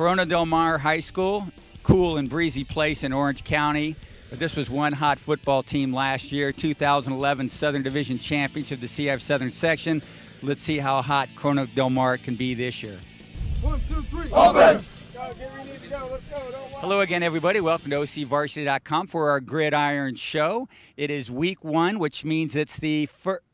Corona Del Mar High School, cool and breezy place in Orange County. But this was one hot football team last year, 2011 Southern Division champions of the CIF Southern Section. Let's see how hot Corona Del Mar can be this year. 1, 2, 3, offense! Go, get where you need to go. Let's go. Don't walk. Hello again, everybody. Welcome to OCVarsity.com for our Gridiron show. It is week 1, which means it's the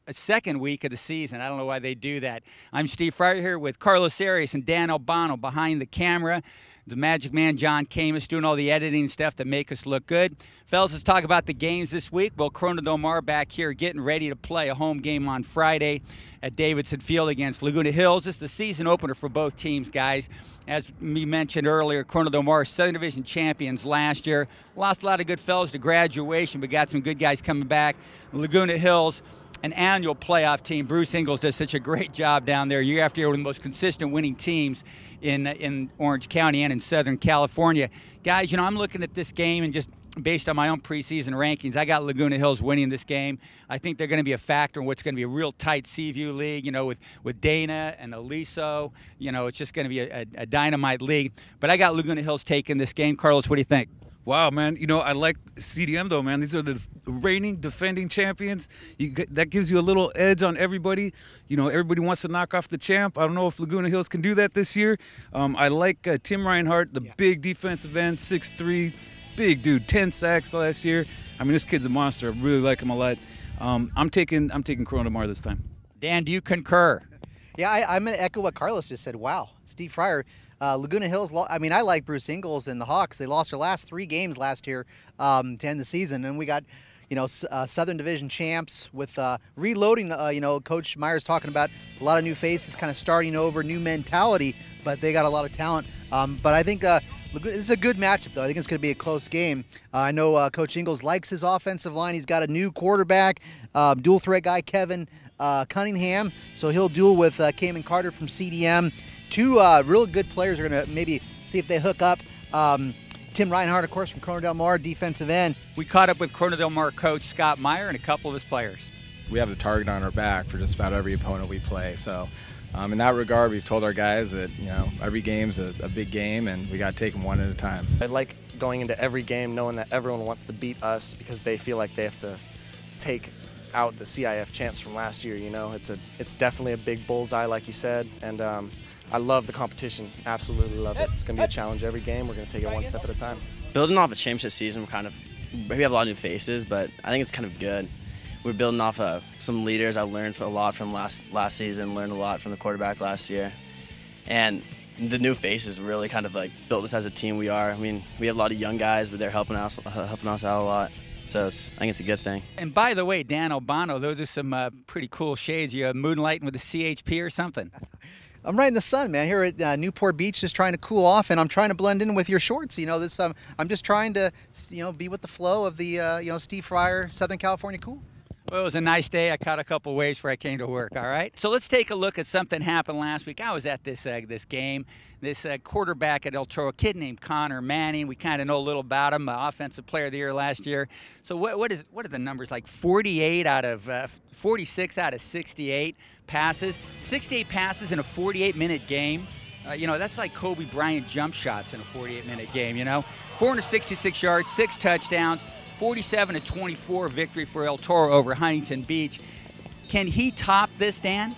second week of the season. I don't know why they do that. I'm Steve Fryer here with Carlos Arias and Dan Albano behind the camera. The Magic Man, Jonathan Khamis, doing all the editing stuff to make us look good. Fellas, let's talk about the games this week. Well, Corona Del Mar back here getting ready to play a home game on Friday at Davidson Field against Laguna Hills. This is the season opener for both teams, guys. As we mentioned earlier, Corona Del Mar, Southern Division champions last year. Lost a lot of good fellas to graduation, but got some good guys coming back. Laguna Hills, an annual playoff team. Bruce Ingles does such a great job down there year after year, one of the most consistent winning teams in Orange County and in Southern California. Guys, you know, I'm looking at this game and just based on my own preseason rankings, I got Laguna Hills winning this game. I think they're going to be a factor in what's going to be a real tight Seaview league, you know, with Dana and Aliso. You know, it's just going to be a dynamite league. But I got Laguna Hills taking this game. Carlos, what do you think? Wow, man. You know, I like CDM, though, man. These are the reigning, defending champions. That gives you a little edge on everybody. You know, everybody wants to knock off the champ. I don't know if Laguna Hills can do that this year. I like Tim Reinhardt, the big defensive end, 6'3", big dude, 10 sacks last year. I mean, this kid's a monster. I really like him a lot. I'm taking Corona Del Mar this time. Dan, do you concur? Yeah, I'm going to echo what Carlos just said. Wow, Steve Fryer. Laguna Hills, I mean, I like Bruce Ingles and the Hawks. They lost their last 3 games last year to end the season. And we got, you know, Southern Division champs with reloading. You know, Coach Meyer's talking about a lot of new faces, kind of starting over, new mentality, but they got a lot of talent. But I think this is a good matchup, though. I think it's going to be a close game. I know Coach Ingles likes his offensive line. He's got a new quarterback, dual threat guy, Kevin Cunningham. So he'll duel with Cayman Carter from CDM. 2 real good players are going to maybe see if they hook up. Tim Reinhardt, of course, from Corona Del Mar, defensive end. We caught up with Corona Del Mar coach Scott Meyer and a couple of his players. We have the target on our back for just about every opponent we play. So in that regard, we've told our guys that, you know, every game's a big game and we got to take them one at a time. I like going into every game knowing that everyone wants to beat us because they feel like they have to take out the CIF champs from last year. You know, it's definitely a big bullseye, like you said, and I love the competition. Absolutely love it. It's going to be a challenge every game. We're going to take it one step at a time. Building off a championship season, we have a lot of new faces, but I think it's kind of good. We're building off of some leaders. I learned a lot from last season, learned a lot from the quarterback last year. And the new faces really kind of like built us as a team we are. I mean, we have a lot of young guys, but they're helping us out a lot. So I think it's a good thing. And by the way, Dan Albano, those are some pretty cool shades. You moonlighting with a CHP or something? I'm right in the sun, man, here at Newport Beach, just trying to cool off, and I'm trying to blend in with your shorts. You know, this I'm just trying to, you know, be with the flow of the, you know, Steve Fryer, Southern California cool. Well, it was a nice day. I caught a couple waves before I came to work, all right? So let's take a look at something happened last week. I was at this game. This quarterback at El Toro, a kid named Connor Manning. We kind of know a little about him, Offensive Player of the Year last year. So what are the numbers? Like 46 out of 68 passes. 68 passes in a 48-minute game. You know, that's like Kobe Bryant jump shots in a 48-minute game, you know? 466 yards, 6 touchdowns. 47-24 victory for El Toro over Huntington Beach. Can he top this, Dan?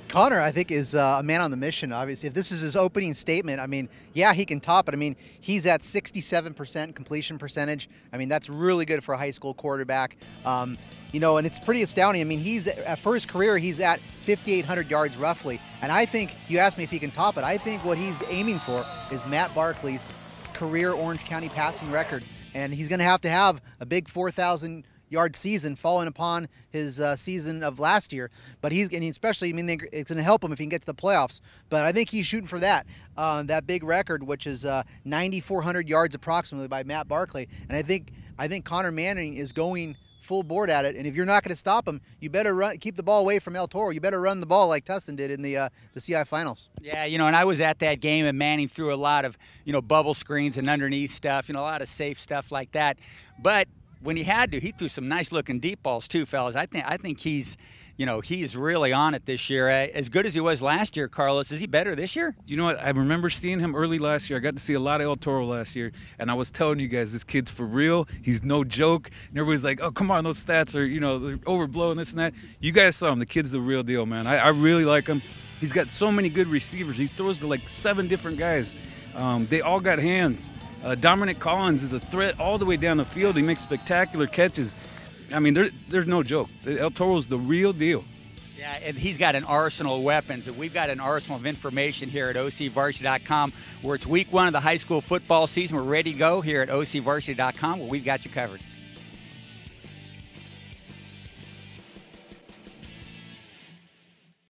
Connor, I think, is a man on the mission, obviously. If this is his opening statement, I mean, yeah, he can top it. I mean, he's at 67% completion percentage. I mean, that's really good for a high school quarterback. You know, and it's pretty astounding. I mean, for his career, he's at 5,800 yards roughly. And I think, you asked me if he can top it, I think what he's aiming for is Matt Barkley's career Orange County passing record. And he's going to have a big 4,000-yard season following upon his season of last year. But especially, I mean, it's going to help him if he can get to the playoffs. But I think he's shooting for that big record, which is 9,400 yards approximately by Matt Barkley. And I think Connor Manning is going full board at it. And if you're not going to stop him, you better keep the ball away from El Toro. You better run the ball like Tustin did in the CI finals. Yeah, you know, and I was at that game, and Manning threw a lot of, you know, bubble screens and underneath stuff, you know, a lot of safe stuff like that. But when he had to, he threw some nice-looking deep balls too, fellas. I think he's you know, he's really on it this year. As good as he was last year, Carlos, is he better this year? You know what? I remember seeing him early last year. I got to see a lot of El Toro last year, and I was telling you guys, this kid's for real. He's no joke. And everybody's like, oh, come on, those stats are, you know, they're overblowing, this and that. You guys saw him. The kid's the real deal, man. I really like him. He's got so many good receivers. He throws to like 7 different guys. They all got hands. Dominic Collins is a threat all the way down the field. He makes spectacular catches. I mean, there's no joke. El Toro's the real deal. Yeah, and he's got an arsenal of weapons, and we've got an arsenal of information here at OCVarsity.com, where it's week 1 of the high school football season. We're ready to go here at OCVarsity.com, where we've got you covered.